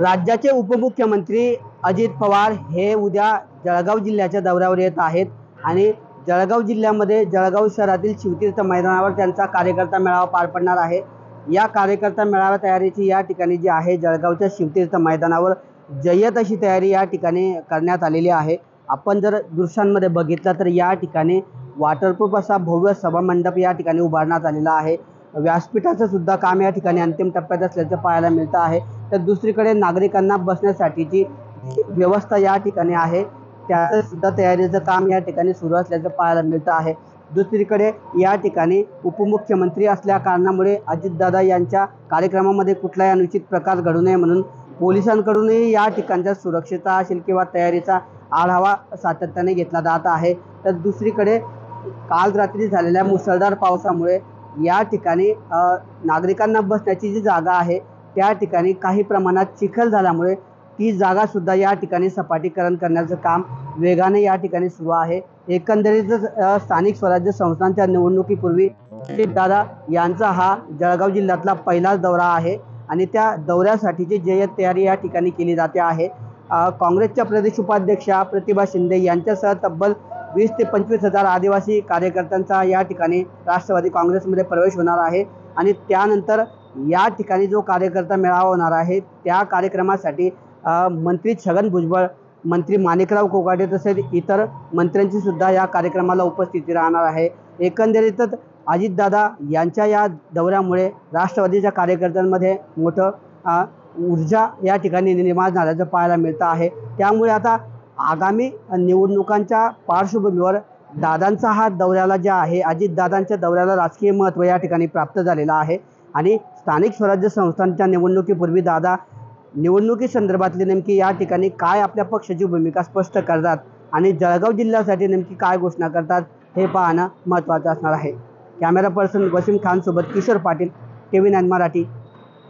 राज्याचे उपमुख्यमंत्री अजित पवार हे उद्या जळगाव जिल्ह्याच्या दौऱ्यावर येत आहेत आणि जळगाव जिल्ह्यामध्ये जळगाव शहरातील शिवतीर्थ मैदानावर त्यांचा कार्यकर्ता मेळावा पार पडणार आहे। या कार्यकर्ता मेळावा तयारीची या ठिकाणी जी आहे जळगावच्या शिवतीर्थ मैदानावर जय्यत अशी तयारी या ठिकाणी करण्यात आलेली आहे। आपण जर दृश्यांमध्ये बघितलं तर या ठिकाणी वॉटरप्रूफ असा भव्य सभामंडप या ठिकाणी उभारण्यात आलेला आहे। व्यासपीठाचं सुद्धा काम या ठिकाणी अंतिम टप्प्यात असल्याचं पाहायला मिळतं आहे। तर दुसरीकडे नागरिकांना बसण्यासाठीची व्यवस्था या ठिकाणी आहे, त्याचं सुद्धा तयारीचं काम या ठिकाणी सुरू असल्याचं पाहायला मिळतं आहे। दुसरीकडे या ठिकाणी उपमुख्यमंत्री असल्या कारणामुळे अजितदादा यांच्या कार्यक्रमामध्ये कुठलाही अनुचित प्रकार घडू नये म्हणून पोलिसांकडूनही या ठिकाणच्या सुरक्षेचा असेल किंवा तयारीचा आढावा सातत्याने घेतला जात आहे। तर दुसरीकडे काल रात्री झालेल्या मुसळधार पावसामुळे या ठिकाणी नागरिकांना बसण्याची जी जागा आहे त्या ठिकाणी काही प्रमाणात चिखल झाल्यामुळे ती जागा सुद्धा या ठिकाणी सपाटीकरण करण्याचं काम वेगाने या ठिकाणी सुरू आहे। एकंदरीतच स्थानिक स्वराज्य संस्थांच्या निवडणुकीपूर्वी दादा यांचा हा जळगाव जिल्ह्यातला पहिलाच दौरा आहे आणि त्या दौऱ्यासाठीची जय्यत तयारी या ठिकाणी केली जाते आहे। काँग्रेसच्या प्रदेश उपाध्यक्षा प्रतिभा शिंदे यांच्यासह तब्बल 20 ते 25 हजार आदिवासी कार्यकर्त्यांचा या ठिकाणी राष्ट्रवादी काँग्रेसमध्ये प्रवेश होणार आहे आणि त्यानंतर या ठिकाणी जो कार्यकर्ता मेळावा होणार आहे त्या कार्यक्रमासाठी मंत्री छगन भुजबळ, मंत्री माणिकराव कोकाटे तसेच इतर मंत्र्यांची सुद्धा या कार्यक्रमाला उपस्थिती राहणार आहे। एकंदरीतच अजितदादा यांच्या या दौऱ्यामुळे राष्ट्रवादीच्या कार्यकर्त्यांमध्ये मोठं ऊर्जा या ठिकाणी निर्माण झाल्याचं पाहायला मिळतं आहे। त्यामुळे आता आगामी निवडणुकांच्या पार्श्वभूमीवर दादांचा हा दौऱ्याला जे आहे अजितदादांच्या दौऱ्याला राजकीय महत्त्व या ठिकाणी प्राप्त झालेलं आहे आणि स्थानिक स्वराज्य संस्थांच्या निवडणुकीपूर्वी दादा निवडणुकीसंदर्भातली नेमकी या ठिकाणी काय आपल्या पक्षाची भूमिका स्पष्ट करतात आणि जळगाव जिल्ह्यासाठी नेमकी काय घोषणा करतात हे पाहणं महत्त्वाचं असणार आहे। कॅमेरा पर्सन वसीम खान सोबत किशोर पाटील, TV9 मराठी,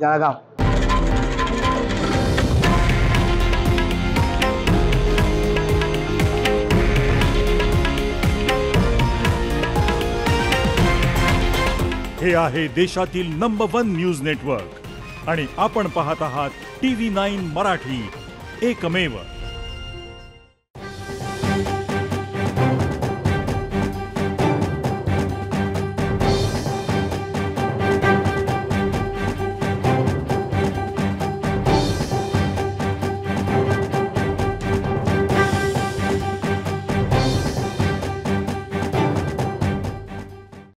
जळगाव। हे आहे देशातील नंबर 1 न्यूज नेटवर्क आणि आपण पाहत आहात TV9 मराठी, एकमेव।